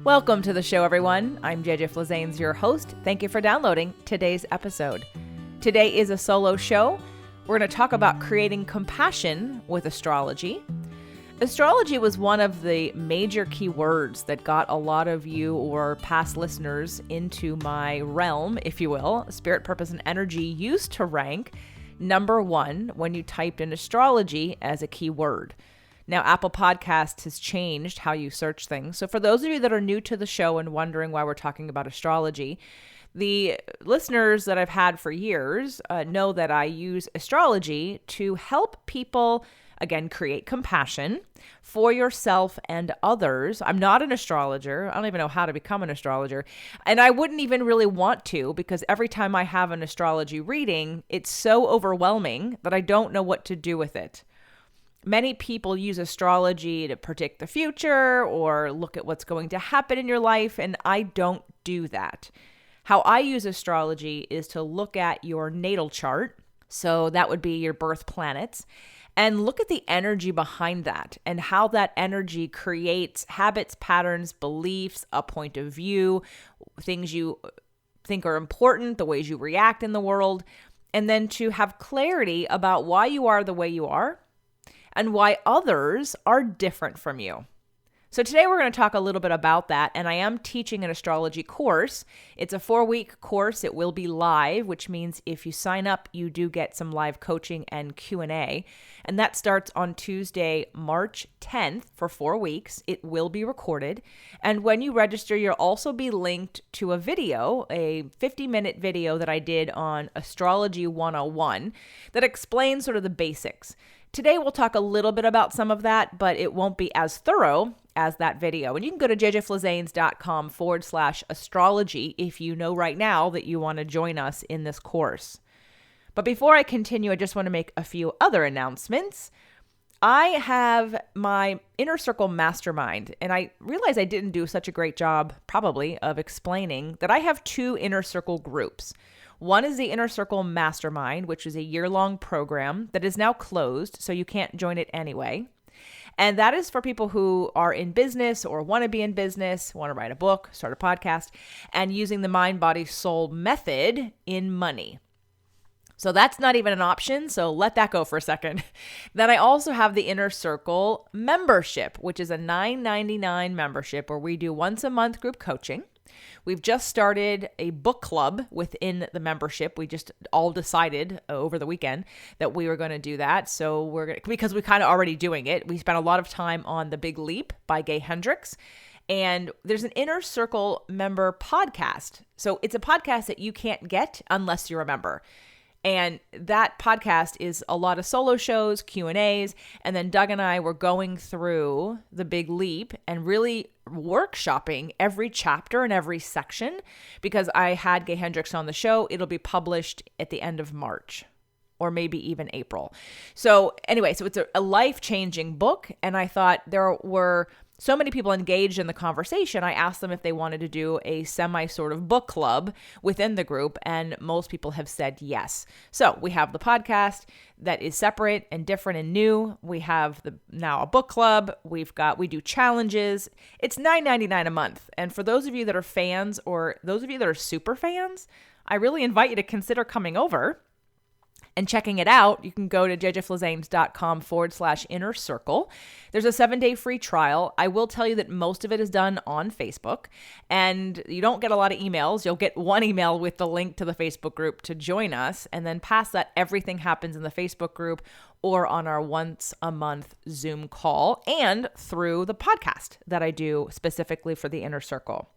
Welcome to the show, everyone. I'm JJ Flazanes, your host. Thank you for downloading today's episode. Today is a solo show. We're going to talk about creating compassion with astrology. Astrology was one of the major keywords that got a lot of you or past listeners into my realm, if you will. Spirit, purpose, and energy used to rank number one when you typed in astrology as a keyword. Now, Apple Podcasts has changed how you search things. So for those of you that are new to the show and wondering why we're talking about astrology, the listeners that I've had for years know that I use astrology to help people, again, create compassion for yourself and others. I'm not an astrologer. I don't even know how to become an astrologer. And I wouldn't even really want to, because every time I have an astrology reading, it's so overwhelming that I don't know what to do with it. Many people use astrology to predict the future or look at what's going to happen in your life, and I don't do that. How I use astrology is to look at your natal chart, so that would be your birth planets, and look at the energy behind that and how that energy creates habits, patterns, beliefs, a point of view, things you think are important, the ways you react in the world, and then to have clarity about why you are the way you are and why others are different from you. So today we're going to talk a little bit about that, and I am teaching an astrology course. It's a 4-week course. It will be live, which means if you sign up, you do get some live coaching and Q&A, and that starts on Tuesday, March 10th for 4 weeks. It will be recorded, and when you register, you'll also be linked to a video, a 50-minute video that I did on Astrology 101 that explains sort of the basics. Today, we'll talk a little bit about some of that, but it won't be as thorough as that video. And you can go to jjflazanes.com/astrology if you know right now that you want to join us in this course. But before I continue, I just want to make a few other announcements. I have my Inner Circle Mastermind, and I realize I didn't do such a great job, probably, of explaining that I have 2 Inner Circle groups. One is the Inner Circle Mastermind, which is a year-long program that is now closed, so you can't join it anyway. And that is for people who are in business or want to be in business, want to write a book, start a podcast, and using the mind, body, soul method in money. So that's not even an option, so let that go for a second. Then I also have the Inner Circle Membership, which is a $9.99 membership where we do once a month group coaching. We've just started a book club within the membership. We just all decided over the weekend that we were going to do that. So because we're kind of already doing it. We spent a lot of time on The Big Leap by Gay Hendricks. And there's an Inner Circle member podcast. So it's a podcast that you can't get unless you're a member. And that podcast is a lot of solo shows, Q&As, and then Doug and I were going through The Big Leap and really workshopping every chapter and every section because I had Gay Hendricks on the show. It'll be published at the end of March or maybe even April. So anyway, so it's a life-changing book, and I thought there were so many people engaged in the conversation. I asked them if they wanted to do a semi sort of book club within the group, and most people have said yes. So we have the podcast that is separate and different and new. We have now a book club. We do challenges. It's $9.99 a month. And for those of you that are fans or those of you that are super fans, I really invite you to consider coming over and checking it out. You can go to jjflazanes.com/inner circle. There's a 7-day free trial. I will tell you that most of it is done on Facebook, and you don't get a lot of emails. You'll get one email with the link to the Facebook group to join us, and then past that, everything happens in the Facebook group or on our once a month Zoom call and through the podcast that I do specifically for the Inner Circle.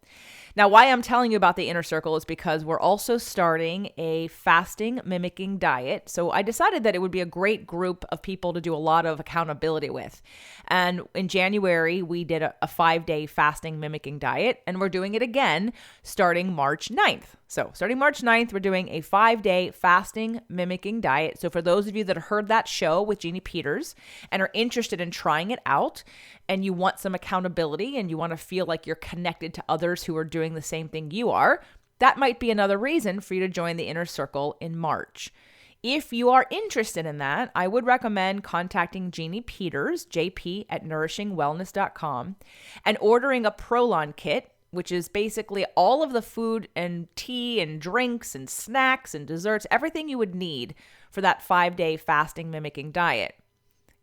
Now, why I'm telling you about the Inner Circle is because we're also starting a fasting mimicking diet. So I decided that it would be a great group of people to do a lot of accountability with. And in January, we did a 5-day fasting mimicking diet, and we're doing it again starting March 9th. So starting March 9th, we're doing a 5-day fasting mimicking diet. So for those of you that heard that show with Jeannie Peters and are interested in trying it out, and you want some accountability and you want to feel like you're connected to others who are doing the same thing you are, that might be another reason for you to join the Inner Circle in March. If you are interested in that, I would recommend contacting Jeannie Peters, JP@nourishingwellness.com, and ordering a Prolon kit. which is basically all of the food and tea and drinks and snacks and desserts, everything you would need for that 5-day fasting mimicking diet.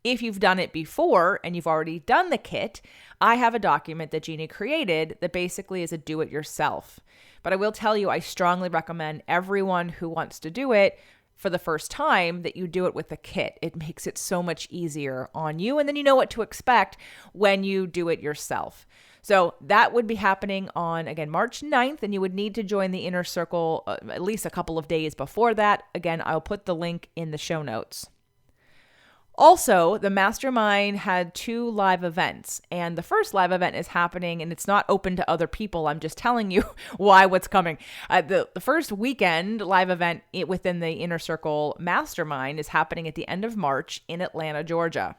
If you've done it before and you've already done the kit, I have a document that Jeannie created that basically is a do-it-yourself. But I will tell you, I strongly recommend everyone who wants to do it for the first time that you do it with the kit. It makes it so much easier on you, and then you know what to expect when you do it yourself. So that would be happening on, again, March 9th, and you would need to join the Inner Circle at least a couple of days before that. Again, I'll put the link in the show notes. Also, the mastermind had 2 live events, and the first live event is happening, and it's not open to other people. I'm just telling you what's coming. The first weekend live event within the Inner Circle mastermind is happening at the end of March in Atlanta, Georgia.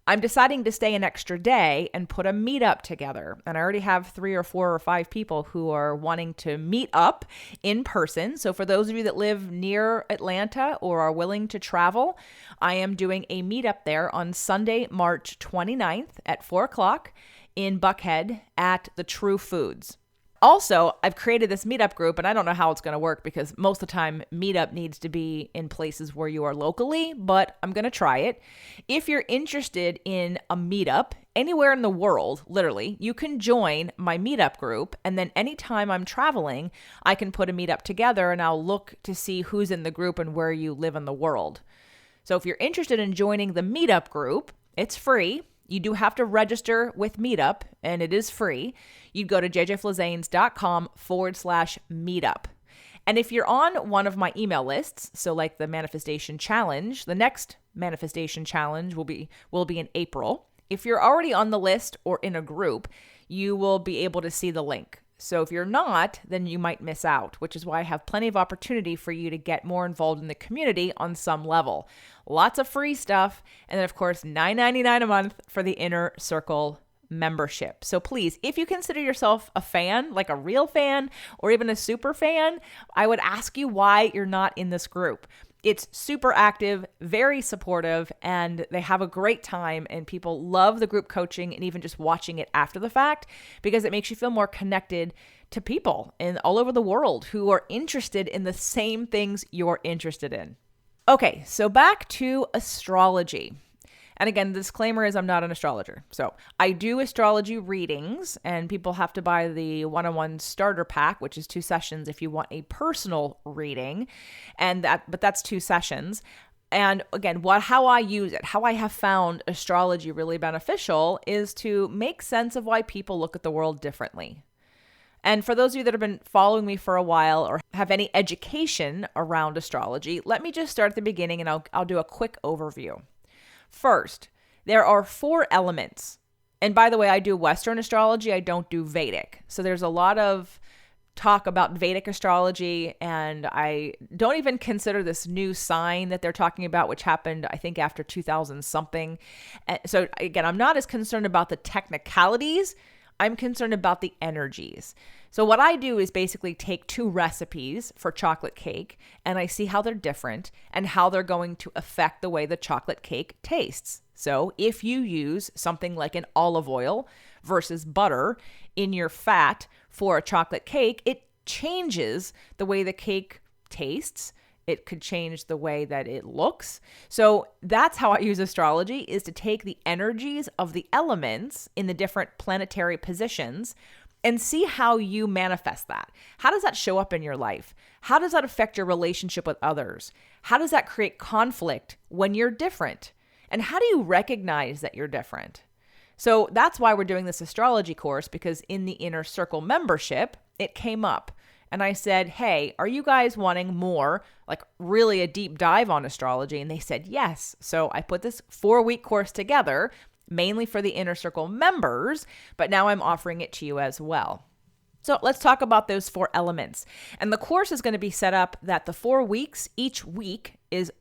I'm deciding to stay an extra day and put a meetup together. And I already have 3 or 4 or 5 people who are wanting to meet up in person. So for those of you that live near Atlanta or are willing to travel, I am doing a meetup there on Sunday, March 29th at 4 o'clock in Buckhead at the True Foods. Also, I've created this meetup group, and I don't know how it's going to work because most of the time meetup needs to be in places where you are locally, but I'm going to try it. If you're interested in a meetup anywhere in the world, literally, you can join my meetup group, and then anytime I'm traveling, I can put a meetup together and I'll look to see who's in the group and where you live in the world. So if you're interested in joining the meetup group, it's free. You do have to register with Meetup, and it is free. You'd go to jjflazanes.com/meetup. And if you're on one of my email lists, so like the Manifestation Challenge, the next Manifestation Challenge will be in April. If you're already on the list or in a group, you will be able to see the link. So if you're not, then you might miss out, which is why I have plenty of opportunity for you to get more involved in the community on some level. Lots of free stuff. And then, of course, $9.99 a month for the Inner Circle membership. So please, if you consider yourself a fan, like a real fan or even a super fan, I would ask you why you're not in this group. It's super active, very supportive, and they have a great time, and people love the group coaching and even just watching it after the fact because it makes you feel more connected to people all over the world who are interested in the same things you're interested in. Okay, so back to astrology. And again, the disclaimer is I'm not an astrologer. So I do astrology readings, and people have to buy the one-on-one starter pack, which is 2 sessions if you want a personal reading. But that's 2 sessions. And again, how I use it, how I have found astrology really beneficial is to make sense of why people look at the world differently. And for those of you that have been following me for a while or have any education around astrology, let me just start at the beginning and I'll do a quick overview. First, there are 4 elements. And by the way, I do Western astrology. I don't do Vedic. So there's a lot of talk about Vedic astrology, and I don't even consider this new sign that they're talking about, which happened, I think, after 2000 something. So again, I'm not as concerned about the technicalities. I'm concerned about the energies. So what I do is basically take 2 recipes for chocolate cake, and I see how they're different and how they're going to affect the way the chocolate cake tastes. So if you use something like an olive oil versus butter in your fat for a chocolate cake, it changes the way the cake tastes. It could change the way that it looks. So that's how I use astrology, is to take the energies of the elements in the different planetary positions and see how you manifest that. How does that show up in your life? How does that affect your relationship with others? How does that create conflict when you're different? And how do you recognize that you're different? So that's why we're doing this astrology course, because in the Inner Circle membership, it came up. And I said, hey, are you guys wanting more, like really a deep dive on astrology? And they said yes. So I put this 4-week course together, mainly for the Inner Circle members, but now I'm offering it to you as well. So let's talk about those 4 elements. And the course is going to be set up that the 4 weeks, each week is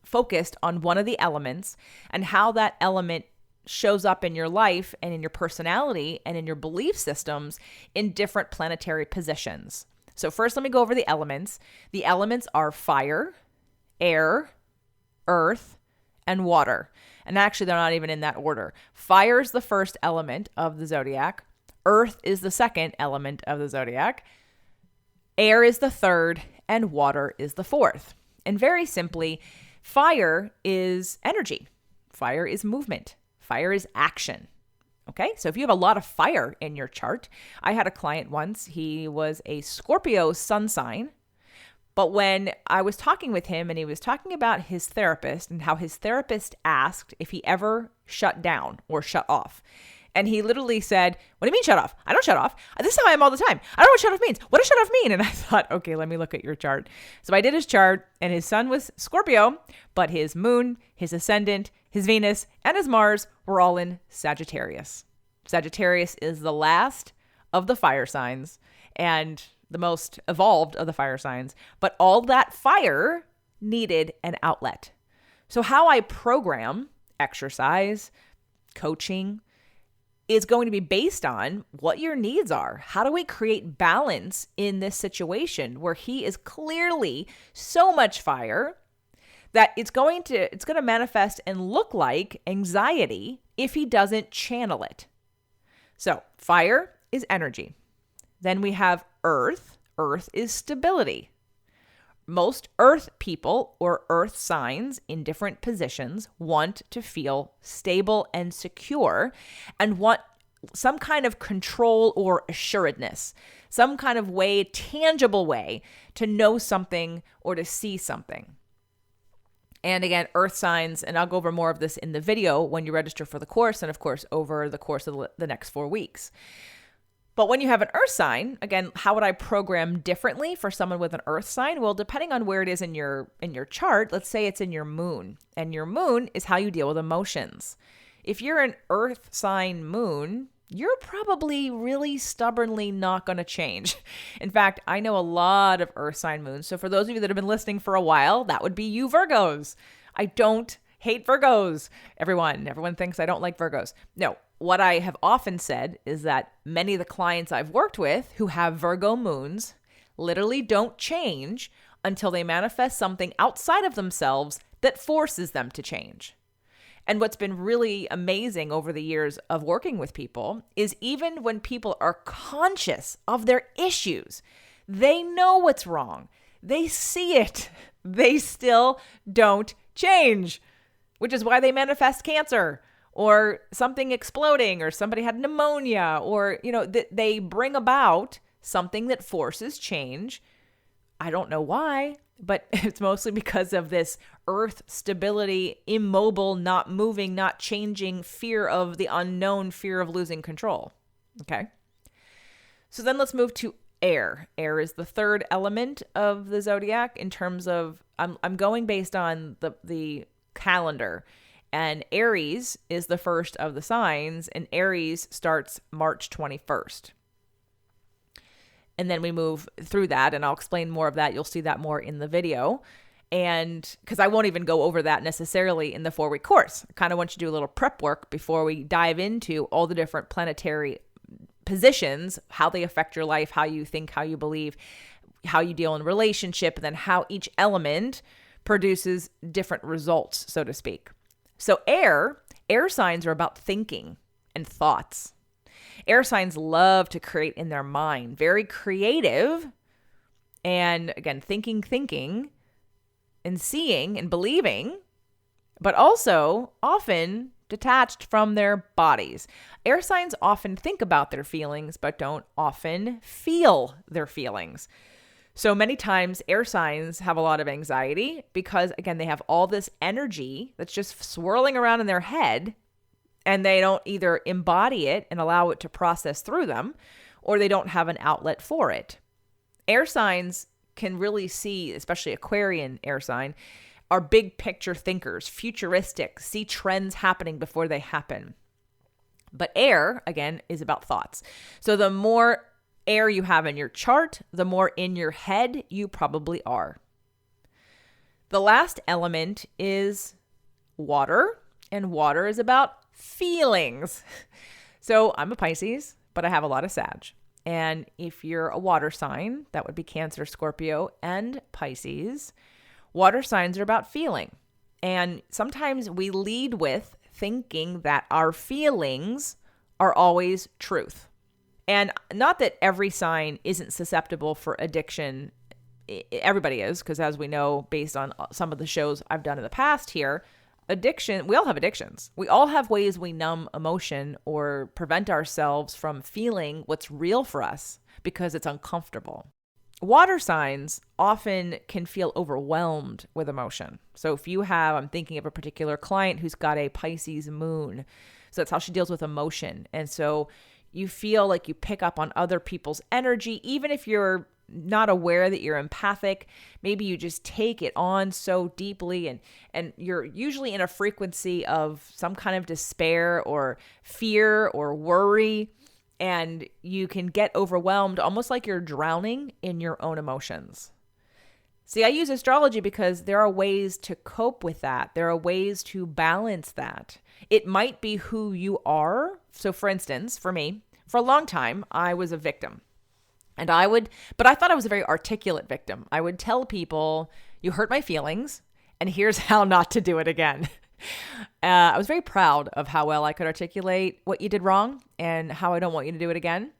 focused on one of the elements and how that element shows up in your life and in your personality and in your belief systems in different planetary positions. So first, let me go over the elements. The elements are fire, air, earth, and water. And actually, they're not even in that order. Fire is the first element of the zodiac. Earth is the second element of the zodiac. Air is the third, and water is the fourth. And very simply, fire is energy. Fire is movement. Fire is action. Okay, so if you have a lot of fire in your chart, I had a client once, he was a Scorpio sun sign, but when I was talking with him and he was talking about his therapist and how his therapist asked if he ever shut down or shut off. And he literally said, "What do you mean shut off? I don't shut off. This is how I am all the time. I don't know what shut off means. What does shut off mean?" And I thought, okay, let me look at your chart. So I did his chart, and his sun was Scorpio, but his moon, his ascendant, his Venus, and his Mars were all in Sagittarius. Sagittarius is the last of the fire signs and the most evolved of the fire signs, but all that fire needed an outlet. So how I program exercise, coaching, is going to be based on what your needs are. How do we create balance in this situation where he is clearly so much fire that it's going to manifest and look like anxiety if he doesn't channel it. So fire is energy. Then we have earth. Earth is stability. Most earth people or earth signs in different positions want to feel stable and secure and want some kind of control or assuredness, some kind of way, tangible way to know something or to see something. And again, earth signs, and I'll go over more of this in the video when you register for the course and of course over the course of the next 4 weeks. But when you have an earth sign, again, how would I program differently for someone with an earth sign? Well, depending on where it is in your chart, let's say it's in your moon. And your moon is how you deal with emotions. If you're an earth sign moon, you're probably really stubbornly not going to change. In fact, I know a lot of earth sign moons. So for those of you that have been listening for a while, that would be you Virgos. I don't hate Virgos. Everyone thinks I don't like Virgos. No. What I have often said is that many of the clients I've worked with who have Virgo moons literally don't change until they manifest something outside of themselves that forces them to change. And what's been really amazing over the years of working with people is even when people are conscious of their issues, they know what's wrong, they see it, they still don't change, which is why they manifest cancer or something exploding, or somebody had pneumonia, or, they bring about something that forces change. I don't know why, but it's mostly because of this earth stability, immobile, not moving, not changing, fear of the unknown, fear of losing control. Okay. So then let's move to air. Air is the third element of the zodiac in terms of, I'm going based on the calendar. And Aries is the first of the signs, and Aries starts March 21st. And then we move through that, and I'll explain more of that. You'll see that more in the video. And because I won't even go over that necessarily in the 4-week course. I kind of want you to do a little prep work before we dive into all the different planetary positions, how they affect your life, how you think, how you believe, how you deal in relationship, and then how each element produces different results, so to speak. So air signs are about thinking and thoughts. Air signs love to create in their mind, very creative, and again, thinking, and seeing and believing, but also often detached from their bodies. Air signs often think about their feelings, but don't often feel their feelings. So many times air signs have a lot of anxiety because, again, they have all this energy that's just swirling around in their head, and they don't either embody it and allow it to process through them, or they don't have an outlet for it. Air signs can really see, especially Aquarian air sign, are big picture thinkers, futuristic, see trends happening before they happen. But air, again, is about thoughts. So the more air you have in your chart, the more in your head you probably are. The last element is water, and water is about feelings. So I'm a Pisces, but I have a lot of Sag. And if you're a water sign, that would be Cancer, Scorpio, and Pisces. Water signs are about feeling. And sometimes we lead with thinking that our feelings are always truth. And not that every sign isn't susceptible for addiction. Everybody is, because as we know, based on some of the shows I've done in the past here, addiction, we all have addictions. We all have ways we numb emotion or prevent ourselves from feeling what's real for us because it's uncomfortable. Water signs often can feel overwhelmed with emotion. So if you have, I'm thinking of a particular client who's got a Pisces moon. So that's how she deals with emotion. And so you feel like you pick up on other people's energy, even if you're not aware that you're empathic. Maybe you just take it on so deeply, and you're usually in a frequency of some kind of despair or fear or worry. And you can get overwhelmed, almost like you're drowning in your own emotions. See, I use astrology because there are ways to cope with that. There are ways to balance that. It might be who you are. So for instance, for me, for a long time, I was a victim. But I thought I was a very articulate victim. I would tell people, you hurt my feelings, and here's how not to do it again. I was very proud of how well I could articulate what you did wrong and how I don't want you to do it again.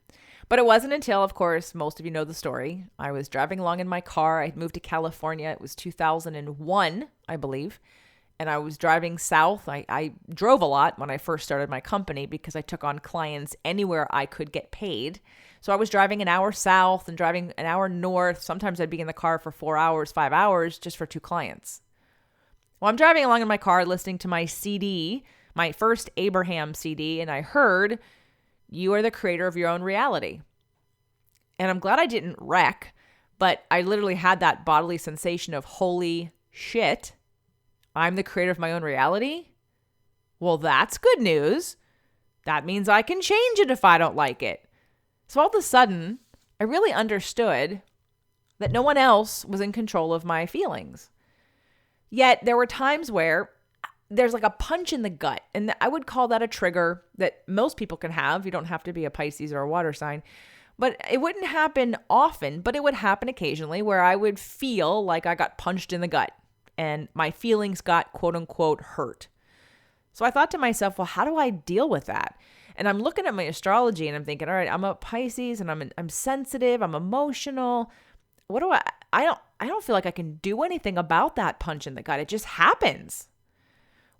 But it wasn't until, of course, most of you know the story. I was driving along in my car. I had moved to California. It was 2001, I believe. And I was driving south. I drove a lot when I first started my company because I took on clients anywhere I could get paid. So I was driving an hour south and driving an hour north. Sometimes I'd be in the car for 4 hours, 5 hours just for 2 clients. Well, I'm driving along in my car listening to my CD, my first Abraham CD, and I heard, "You are the creator of your own reality." And I'm glad I didn't wreck, but I literally had that bodily sensation of, holy shit, I'm the creator of my own reality? Well, that's good news. That means I can change it if I don't like it. So all of a sudden, I really understood that no one else was in control of my feelings. Yet there were times where there's like a punch in the gut. And I would call that a trigger that most people can have. You don't have to be a Pisces or a water sign. But it wouldn't happen often, but it would happen occasionally where I would feel like I got punched in the gut and my feelings got quote unquote hurt. So I thought to myself, well, how do I deal with that? And I'm looking at my astrology and I'm thinking, all right, I'm a Pisces and I'm sensitive, I'm emotional. What do I don't feel like I can do anything about that punch in the gut. It just happens.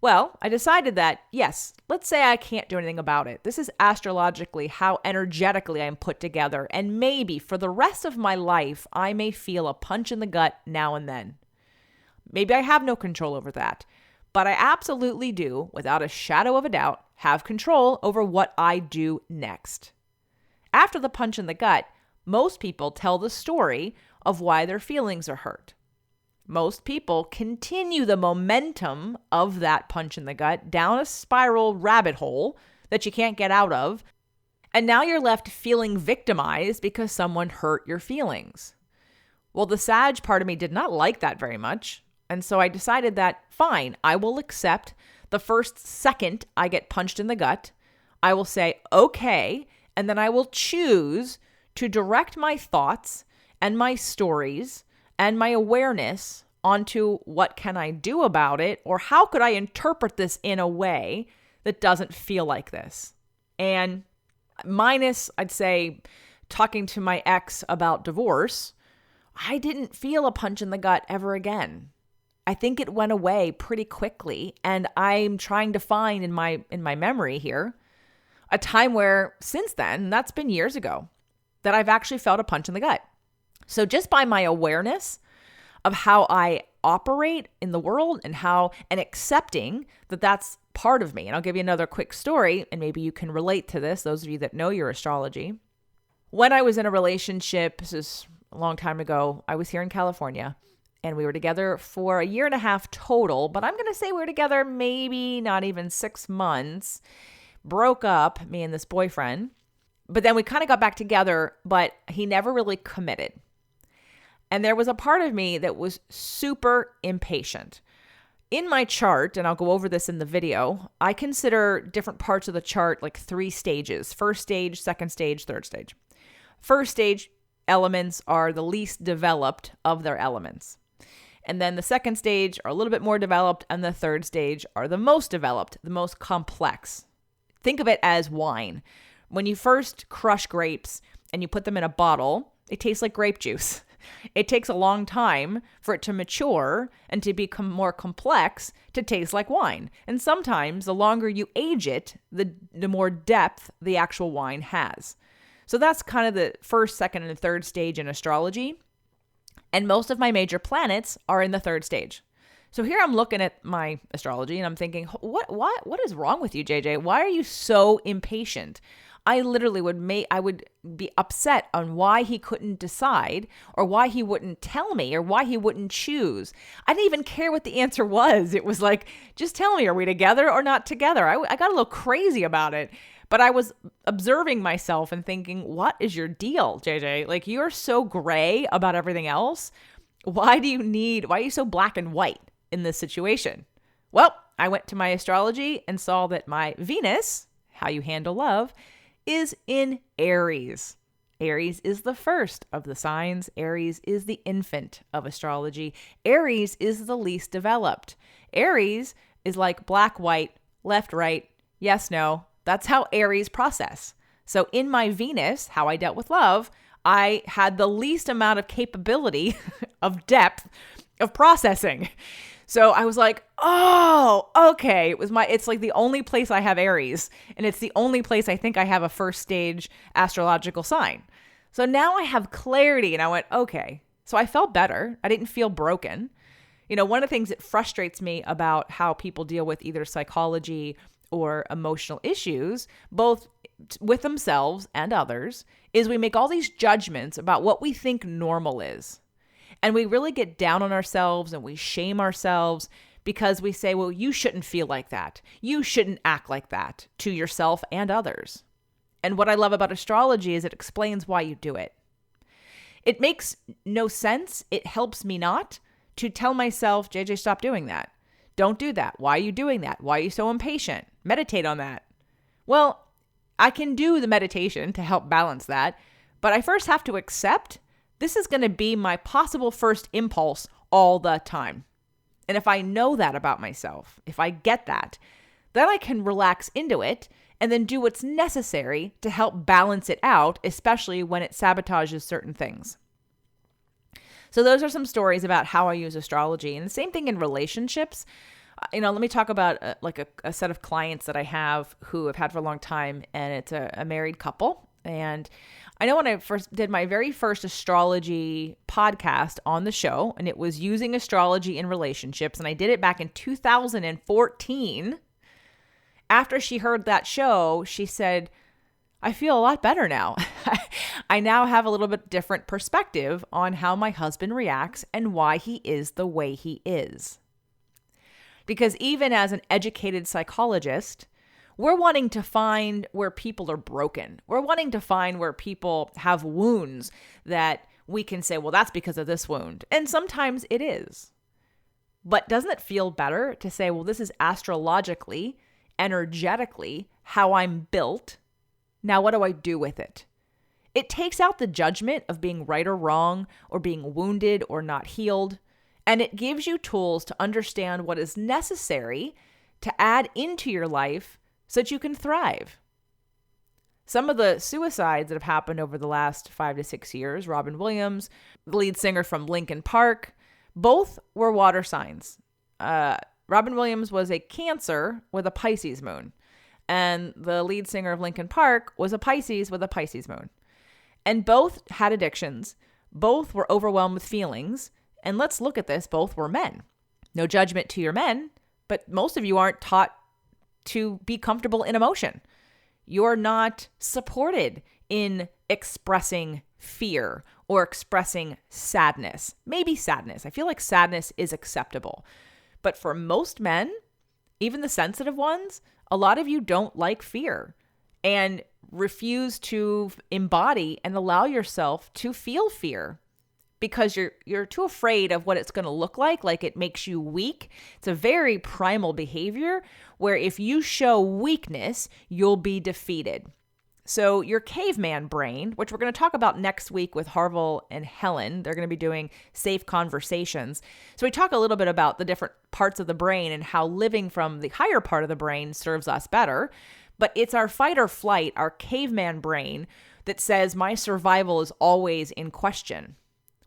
Well, I decided that, yes, let's say I can't do anything about it. This is astrologically how energetically I'm put together. And maybe for the rest of my life, I may feel a punch in the gut now and then. Maybe I have no control over that. But I absolutely do, without a shadow of a doubt, have control over what I do next. After the punch in the gut, most people tell the story of why their feelings are hurt. Most people continue the momentum of that punch in the gut down a spiral rabbit hole that you can't get out of. And now you're left feeling victimized because someone hurt your feelings. Well, the Sag part of me did not like that very much. And so I decided that, fine, I will accept the first second I get punched in the gut. I will say, okay, and then I will choose to direct my thoughts and my stories and my awareness onto what can I do about it, or how could I interpret this in a way that doesn't feel like this. And minus, I'd say, talking to my ex about divorce, I didn't feel a punch in the gut ever again. I think it went away pretty quickly, and I'm trying to find in my memory here a time where since then, and that's been years ago, that I've actually felt a punch in the gut. So just by my awareness of how I operate in the world and accepting that that's part of me. And I'll give you another quick story, and maybe you can relate to this, those of you that know your astrology. When I was in a relationship, this is a long time ago, I was here in California, and we were together for 1.5 years total, but I'm going to say we were together maybe not even 6 months, broke up, me and this boyfriend, but then we kind of got back together, but he never really committed. And there was a part of me that was super impatient. In my chart, and I'll go over this in the video, I consider different parts of the chart like 3 stages: first stage, second stage, third stage. First stage elements are the least developed of their elements. And then the second stage are a little bit more developed, and the third stage are the most developed, the most complex. Think of it as wine. When you first crush grapes and you put them in a bottle, it tastes like grape juice. It takes a long time for it to mature and to become more complex to taste like wine. And sometimes the longer you age it, the more depth the actual wine has. So that's kind of the first, second, and third stage in astrology. And most of my major planets are in the third stage. So here I'm looking at my astrology and I'm thinking, what is wrong with you, JJ? Why are you so impatient? I literally would be upset on why he couldn't decide or why he wouldn't tell me or why he wouldn't choose. I didn't even care what the answer was. It was like, just tell me, are we together or not together? I got a little crazy about it, but I was observing myself and thinking, what is your deal, JJ? Like, you're so gray about everything else. Why are you so black and white in this situation? Well, I went to my astrology and saw that my Venus, how you handle love, is in Aries. Aries is the first of the signs. Aries is the infant of astrology. Aries is the least developed. Aries is like black, white, left, right, yes, no. That's how Aries process. So in my Venus, how I dealt with love, I had the least amount of capability of depth of processing. So I was like, oh, okay. It's like the only place I have Aries, and it's the only place I think I have a first stage astrological sign. So now I have clarity, and I went, okay. So I felt better. I didn't feel broken. One of the things that frustrates me about how people deal with either psychology or emotional issues, both with themselves and others, is we make all these judgments about what we think normal is. And we really get down on ourselves and we shame ourselves because we say, well, you shouldn't feel like that. You shouldn't act like that to yourself and others. And what I love about astrology is it explains why you do it. It makes no sense. It helps me not to tell myself, JJ, stop doing that. Don't do that. Why are you doing that? Why are you so impatient? Meditate on that. Well, I can do the meditation to help balance that, but I first have to accept this is going to be my possible first impulse all the time. And if I know that about myself, if I get that, then I can relax into it and then do what's necessary to help balance it out, especially when it sabotages certain things. So those are some stories about how I use astrology. And the same thing in relationships. Let me talk about a set of clients that I have who have had for a long time, and it's a married couple. And I know when I first did my very first astrology podcast on the show, and it was using astrology in relationships, and I did it back in 2014. After she heard that show, she said, I feel a lot better now. I now have a little bit different perspective on how my husband reacts and why he is the way he is. Because even as an educated psychologist, we're wanting to find where people are broken. We're wanting to find where people have wounds that we can say, well, that's because of this wound. And sometimes it is. But doesn't it feel better to say, well, this is astrologically, energetically, how I'm built. Now, what do I do with it? It takes out the judgment of being right or wrong or being wounded or not healed. And it gives you tools to understand what is necessary to add into your life so that you can thrive. Some of the suicides that have happened over the last 5 to 6 years, Robin Williams, the lead singer from Linkin Park, both were water signs. Robin Williams was a Cancer with a Pisces moon, and the lead singer of Linkin Park was a Pisces with a Pisces moon. And both had addictions. Both were overwhelmed with feelings. And let's look at this. Both were men. No judgment to your men, but most of you aren't taught to be comfortable in emotion. You're not supported in expressing fear or expressing sadness. Maybe sadness. I feel like sadness is acceptable. But for most men, even the sensitive ones, a lot of you don't like fear and refuse to embody and allow yourself to feel fear because you're too afraid of what it's going to look like it makes you weak. It's a very primal behavior where if you show weakness, you'll be defeated. So your caveman brain, which we're going to talk about next week with Harville and Helen, they're going to be doing safe conversations. So we talk a little bit about the different parts of the brain and how living from the higher part of the brain serves us better. but it's our fight or flight, our caveman brain that says my survival is always in question.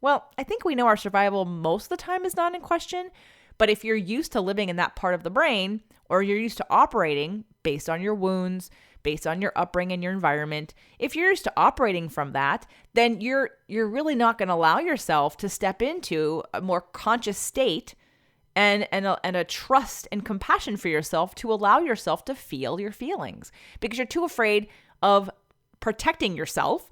Well, I think we know our survival most of the time is not in question, but if you're used to living in that part of the brain, or you're used to operating based on your wounds, based on your upbringing and your environment, if you're used to operating from that, then you're really not going to allow yourself to step into a more conscious state and a trust and compassion for yourself to allow yourself to feel your feelings, because you're too afraid of protecting yourself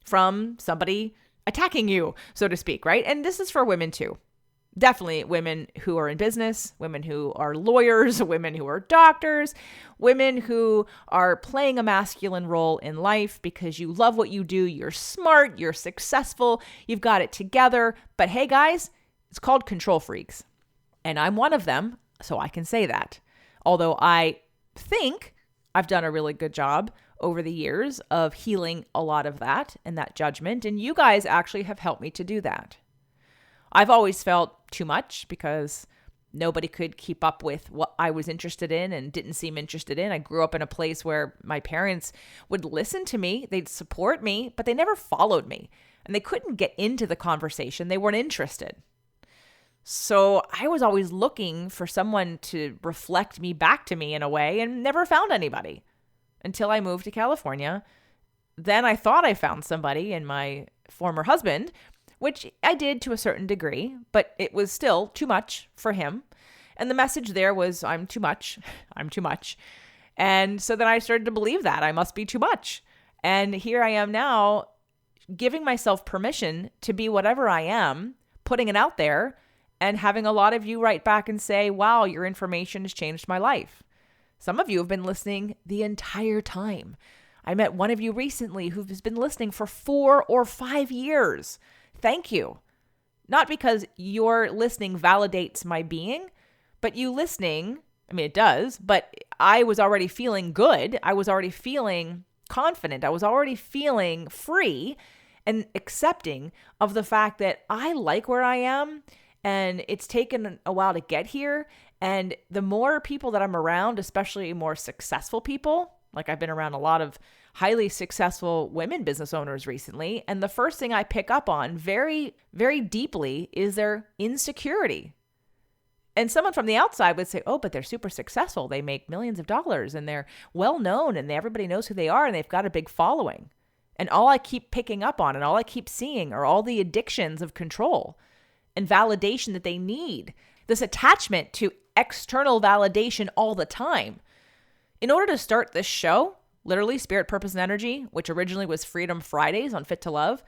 from somebody attacking you, so to speak, right? And this is for women too. Definitely women who are in business, women who are lawyers, women who are doctors, women who are playing a masculine role in life because you love what you do, you're smart, you're successful, you've got it together. But hey guys, it's called control freaks. And I'm one of them, so I can say that. Although I think I've done a really good job over the years of healing a lot of that and that judgment, and you guys actually have helped me to do that. I've always felt too much because nobody could keep up with what I was interested in and didn't seem interested in. I grew up in a place where my parents would listen to me, they'd support me, but they never followed me, and they couldn't get into the conversation. They weren't interested. So I was always looking for someone to reflect me back to me in a way and never found anybody until I moved to California. Then I thought I found somebody in my former husband, which I did to a certain degree, but it was still too much for him. And the message there was, I'm too much. I'm too much. And so then I started to believe that I must be too much. And here I am now giving myself permission to be whatever I am, putting it out there, and having a lot of you write back and say, wow, your information has changed my life. Some of you have been listening the entire time. I met one of you recently who's been listening for 4 or 5 years. Thank you. Not because your listening validates my being, but you listening, I mean, it does, but I was already feeling good. I was already feeling confident. I was already feeling free and accepting of the fact that I like where I am. And it's taken a while to get here. And the more people that I'm around, especially more successful people, like I've been around a lot of highly successful women business owners recently. And the first thing I pick up on very, very deeply is their insecurity. And someone from the outside would say, oh, but they're super successful. They make millions of dollars and they're well known and everybody knows who they are and they've got a big following. And all I keep picking up on and all I keep seeing are all the addictions of control and validation that they need, this attachment to external validation all the time. In order to start this show, literally Spirit, Purpose, and Energy, which originally was Freedom Fridays on Fit to Love,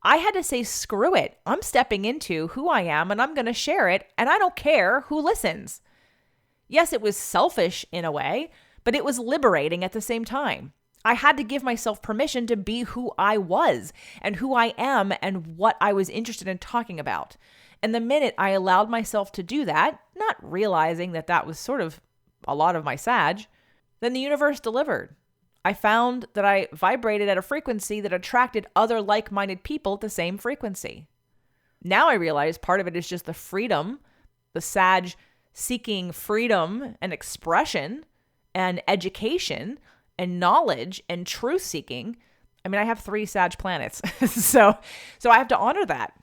I had to say, screw it. I'm stepping into who I am and I'm going to share it, and I don't care who listens. Yes, it was selfish in a way, but it was liberating at the same time. I had to give myself permission to be who I was and who I am and what I was interested in talking about. And the minute I allowed myself to do that, not realizing that that was sort of a lot of my Sag, then the universe delivered. I found that I vibrated at a frequency that attracted other like-minded people at the same frequency. Now I realize part of it is just the freedom, the Sag seeking freedom and expression and education and knowledge and truth seeking. I mean, I have 3 Sag planets, so I have to honor that.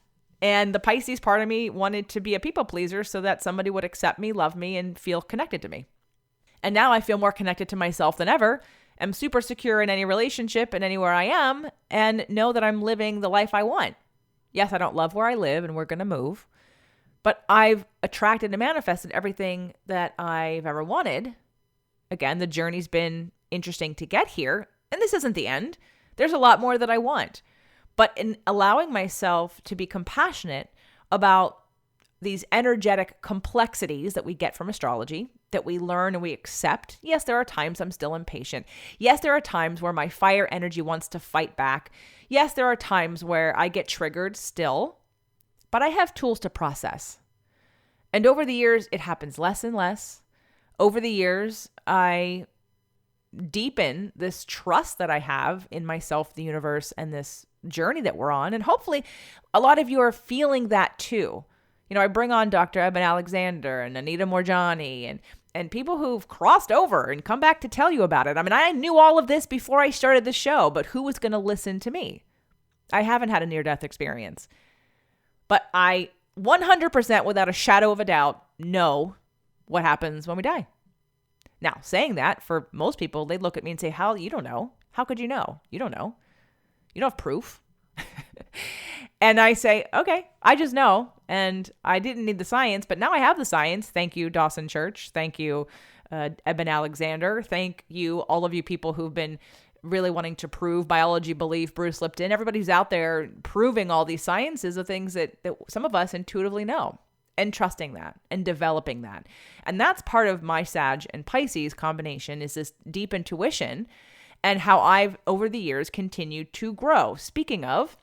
And the Pisces part of me wanted to be a people pleaser so that somebody would accept me, love me, and feel connected to me. And now I feel more connected to myself than ever. I'm super secure in any relationship and anywhere I am, and know that I'm living the life I want. Yes, I don't love where I live and we're going to move, but I've attracted and manifested everything that I've ever wanted. Again, the journey's been interesting to get here, and this isn't the end. There's a lot more that I want. But in allowing myself to be compassionate about these energetic complexities that we get from astrology, that we learn and we accept. Yes, there are times I'm still impatient. Yes, there are times where my fire energy wants to fight back. Yes, there are times where I get triggered still, but I have tools to process. And over the years, it happens less and less. Over the years, I deepen this trust that I have in myself, the universe, and this journey that we're on. And hopefully a lot of you are feeling that too. You know, I bring on Dr. Eben Alexander and Anita Morjani and people who've crossed over and come back to tell you about it. I mean, I knew all of this before I started the show, but who was going to listen to me? I haven't had a near-death experience, but I 100% without a shadow of a doubt know what happens when we die. Now, saying that, for most people, they'd look at me and say, "How? You don't know. How could you know? You don't know. You don't have proof." And I say, okay, I just know. And I didn't need the science, but now I have the science. Thank you, Dawson Church. Thank you, Eben Alexander. Thank you, all of you people who've been really wanting to prove biology, belief, Bruce Lipton. Everybody who's out there proving all these sciences of things that some of us intuitively know, and trusting that and developing that. And that's part of my Sag and Pisces combination, is this deep intuition and how I've, over the years, continued to grow. Speaking of,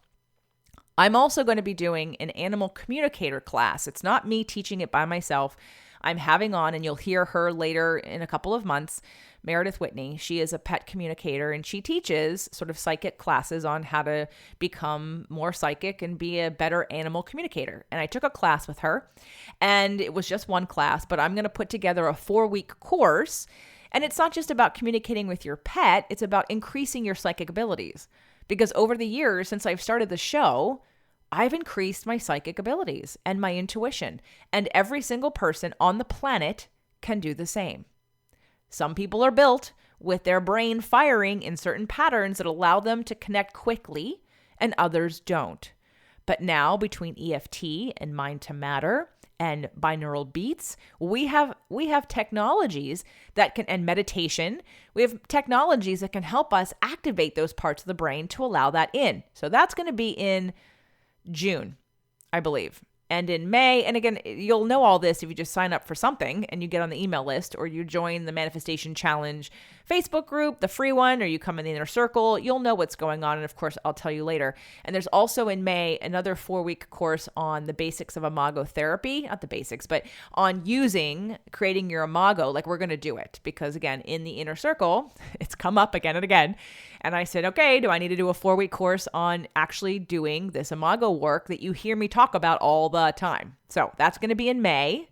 I'm also going to be doing an animal communicator class. It's not me teaching it by myself. I'm having on, and you'll hear her later in a couple of months, Meredith Whitney. She is a pet communicator, and she teaches sort of psychic classes on how to become more psychic and be a better animal communicator. And I took a class with her, and it was just one class, but I'm going to put together a 4-week course. And it's not just about communicating with your pet, it's about increasing your psychic abilities. Because over the years, since I've started the show, I've increased my psychic abilities and my intuition, and every single person on the planet can do the same. Some people are built with their brain firing in certain patterns that allow them to connect quickly, and others don't. But now, between EFT and mind to matter and binaural beats, we have technologies that can, and meditation, we have technologies that can help us activate those parts of the brain to allow that in. So that's going to be in June, I believe. And in May, and again, you'll know all this if you just sign up for something and you get on the email list, or you join the Manifestation Challenge Facebook group, the free one, or you come in the inner circle. You'll know what's going on. And of course, I'll tell you later. And there's also in May another 4-week course on the basics of imago therapy, not the basics, but on creating your imago, like we're going to do it. Because again, in the inner circle, it's come up again and again. And I said, okay, do I need to do a 4-week course on actually doing this imago work that you hear me talk about all the time? So that's going to be in May.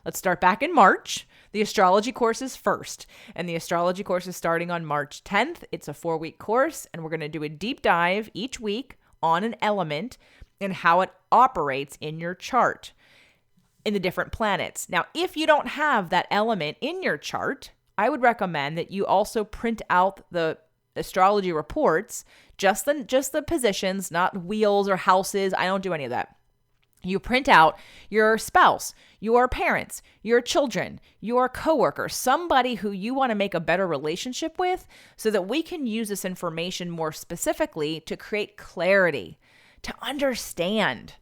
Let's start back in March. The astrology course is first, and the astrology course is starting on March 10th. It's a 4-week course, and we're going to do a deep dive each week on an element and how it operates in your chart in the different planets. Now, if you don't have that element in your chart, I would recommend that you also print out the astrology reports, just the positions, not wheels or houses. I don't do any of that. You print out your spouse, your parents, your children, your coworker, somebody who you want to make a better relationship with, so that we can use this information more specifically to create clarity, to understand.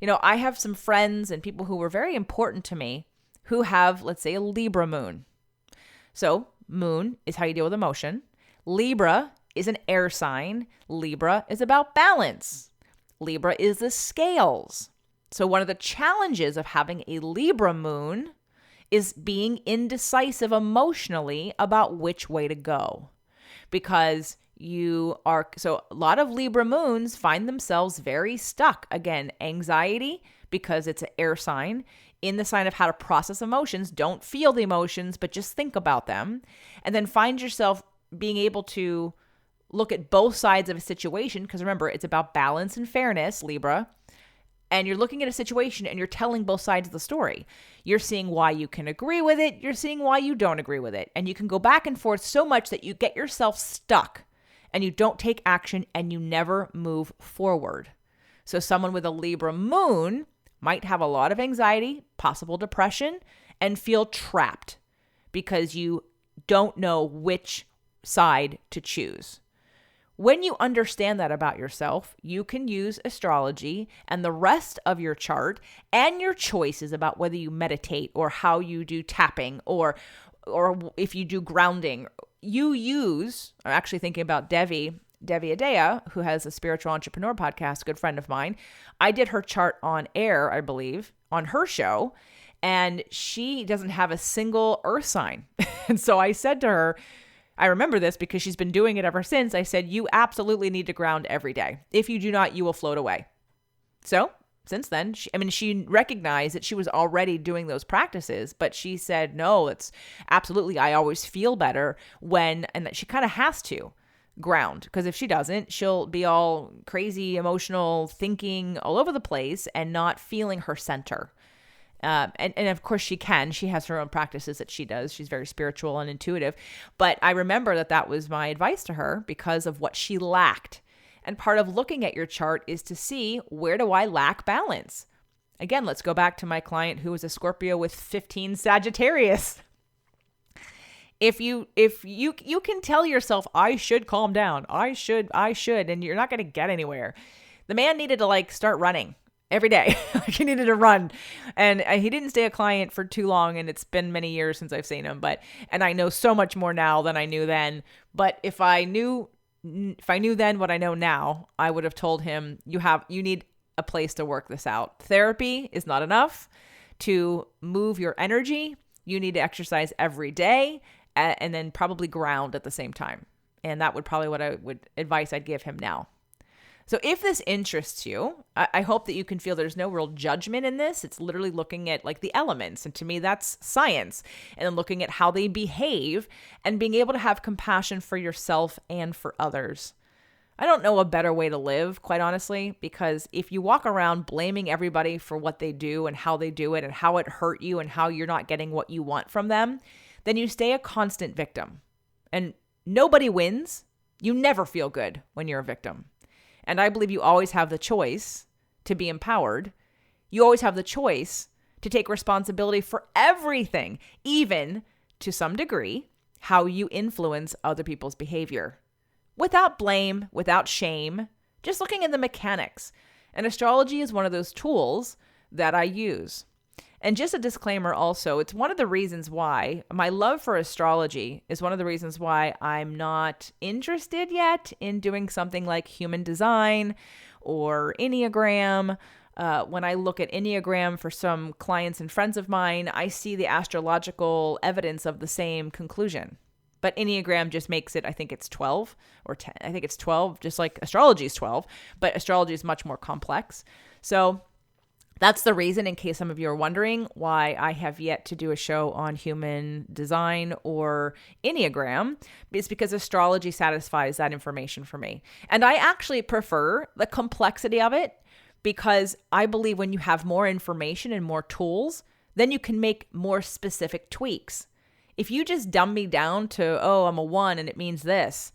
You know, I have some friends and people who were very important to me who have, let's say, a Libra moon. So moon is how you deal with emotion. Libra is an air sign. Libra is about balance. Libra is the scales. So one of the challenges of having a Libra moon is being indecisive emotionally about which way to go. Because so a lot of Libra moons find themselves very stuck. Again, anxiety, because it's an air sign, in the sign of how to process emotions. Don't feel the emotions, but just think about them. And then find yourself being able to look at both sides of a situation. Because remember, it's about balance and fairness, Libra. And you're looking at a situation and you're telling both sides of the story. You're seeing why you can agree with it. You're seeing why you don't agree with it. And you can go back and forth so much that you get yourself stuck and you don't take action and you never move forward. So someone with a Libra moon might have a lot of anxiety, possible depression, and feel trapped because you don't know which side to choose. When you understand that about yourself, you can use astrology and the rest of your chart and your choices about whether you meditate or how you do tapping or if you do grounding. I'm actually thinking about Devi Adea, who has a Spiritual Entrepreneur podcast, a good friend of mine. I did her chart on air, I believe, on her show, and she doesn't have a single earth sign. And so I said to her, I remember this because she's been doing it ever since. I said, you absolutely need to ground every day. If you do not, you will float away. So since then. She recognized that she was already doing those practices, but she said, no, it's absolutely, I always feel better when, and that she kind of has to ground, because if she doesn't, she'll be all crazy, emotional, thinking all over the place and not feeling her center. And of course she has her own practices that she does. She's very spiritual and intuitive, but I remember that was my advice to her because of what she lacked. And part of looking at your chart is to see, where do I lack balance? Again, let's go back to my client who was a Scorpio with 15 Sagittarius. If you can tell yourself, I should calm down, I should, and you're not going to get anywhere. The man needed to start running every day. He needed to run, and he didn't stay a client for too long, and it's been many years since I've seen him, and I know so much more now than I knew then. But if I knew then what I know now, I would have told him, you need a place to work this out. Therapy is not enough to move your energy. You need to exercise every day, and then probably ground at the same time. And that would probably advice I'd give him now. So if this interests you, I hope that you can feel there's no real judgment in this. It's literally looking at the elements. And to me, that's science. And then looking at how they behave and being able to have compassion for yourself and for others. I don't know a better way to live, quite honestly, because if you walk around blaming everybody for what they do and how they do it and how it hurt you and how you're not getting what you want from them, then you stay a constant victim. And nobody wins. You never feel good when you're a victim. And I believe you always have the choice to be empowered. You always have the choice to take responsibility for everything, even to some degree, how you influence other people's behavior. Without blame, without shame, just looking at the mechanics. And astrology is one of those tools that I use. And just a disclaimer also, it's one of the reasons why my love for astrology is one of the reasons why I'm not interested yet in doing something like human design or Enneagram. When I look at Enneagram for some clients and friends of mine, I see the astrological evidence of the same conclusion. But Enneagram just makes it, I think it's 12 or 10. I think it's 12, just like astrology is 12, but astrology is much more complex. So that's the reason, in case some of you are wondering, why I have yet to do a show on human design or Enneagram. It's because astrology satisfies that information for me. And I actually prefer the complexity of it because I believe when you have more information and more tools, then you can make more specific tweaks. If you just dumb me down to, oh, I'm a 1 and it means this.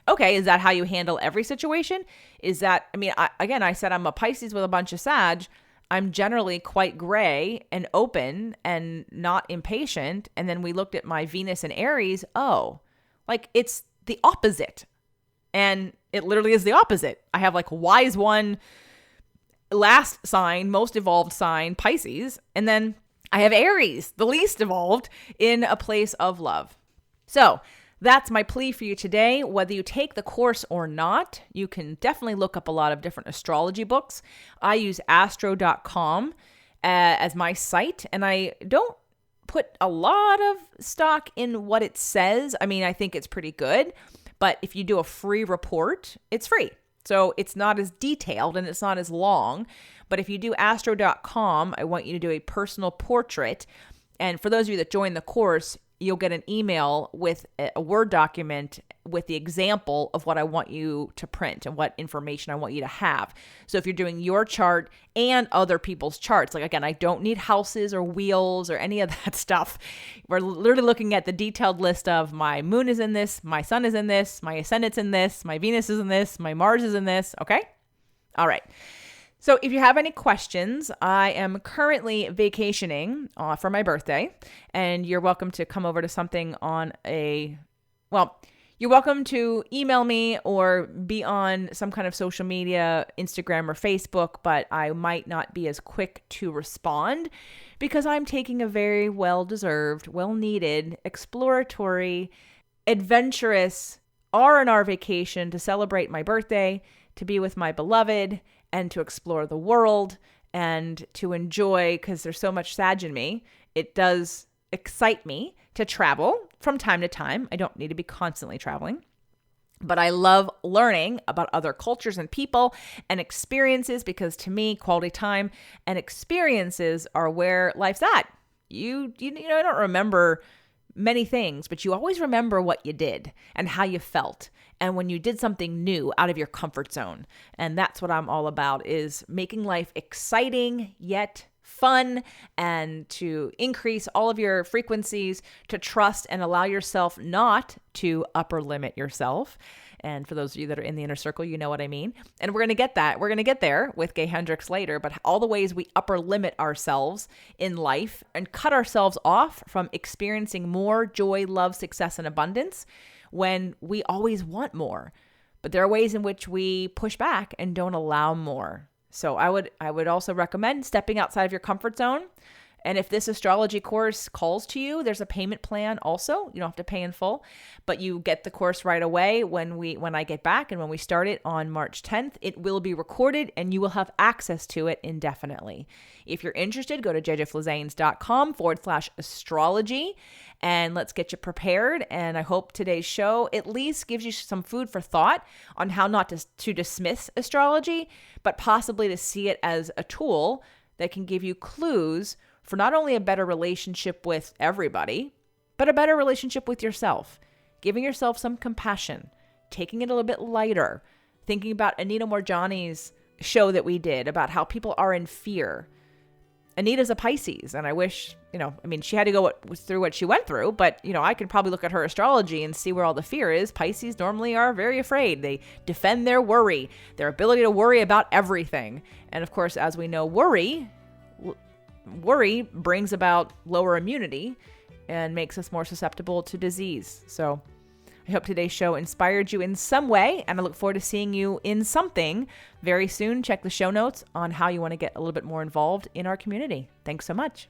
Okay, is that how you handle every situation? Is that, I said I'm a Pisces with a bunch of Sag. I'm generally quite gray and open and not impatient. And then we looked at my Venus and Aries. Oh, it's the opposite. And it literally is the opposite. I have wise one, last sign, most evolved sign, Pisces. And then I have Aries, the least evolved, in a place of love. So that's my plea for you today. Whether you take the course or not, you can definitely look up a lot of different astrology books. I use astro.com as my site, and I don't put a lot of stock in what it says. I think it's pretty good, but if you do a free report, it's free. So it's not as detailed and it's not as long. But if you do astro.com, I want you to do a personal portrait. And for those of you that join the course, you'll get an email with a Word document with the example of what I want you to print and what information I want you to have. So if you're doing your chart and other people's charts, again, I don't need houses or wheels or any of that stuff. We're literally looking at the detailed list of my moon is in this, my sun is in this, my ascendant's in this, my Venus is in this, my Mars is in this. Okay? All right. So if you have any questions, I am currently vacationing for my birthday, and you're welcome to come over to something you're welcome to email me or be on some kind of social media, Instagram or Facebook, but I might not be as quick to respond because I'm taking a very well-deserved, well-needed, exploratory, adventurous R&R vacation to celebrate my birthday, to be with my beloved, and to explore the world and to enjoy, because there's so much Sag in me. It does excite me to travel from time to time. I don't need to be constantly traveling. But I love learning about other cultures and people and experiences because to me, quality time and experiences are where life's at. You don't remember many things, but you always remember what you did and how you felt and when you did something new out of your comfort zone. And that's what I'm all about, is making life exciting yet fun, and to increase all of your frequencies, to trust and allow yourself not to upper limit yourself. And for those of you that are in the inner circle, you know what I mean. And we're going to get that. We're going to get there with Gay Hendricks later, but all the ways we upper limit ourselves in life and cut ourselves off from experiencing more joy, love, success, and abundance when we always want more. But there are ways in which we push back and don't allow more. So I would also recommend stepping outside of your comfort zone. And if this astrology course calls to you, there's a payment plan also. You don't have to pay in full, but you get the course right away when I get back, and when we start it on March 10th, it will be recorded and you will have access to it indefinitely. If you're interested, go to jjflizanes.com/astrology and let's get you prepared. And I hope today's show at least gives you some food for thought on how not to dismiss astrology, but possibly to see it as a tool that can give you clues for not only a better relationship with everybody, but a better relationship with yourself. Giving yourself some compassion, taking it a little bit lighter, thinking about Anita Morjani's show that we did about how people are in fear. Anita's a Pisces, and I wish, she had to go through what she went through, but, I could probably look at her astrology and see where all the fear is. Pisces normally are very afraid. They defend their worry, their ability to worry about everything. And of course, as we know, worry brings about lower immunity and makes us more susceptible to disease. So I hope today's show inspired you in some way, and I look forward to seeing you in something very soon. Check the show notes on how you want to get a little bit more involved in our community. Thanks so much.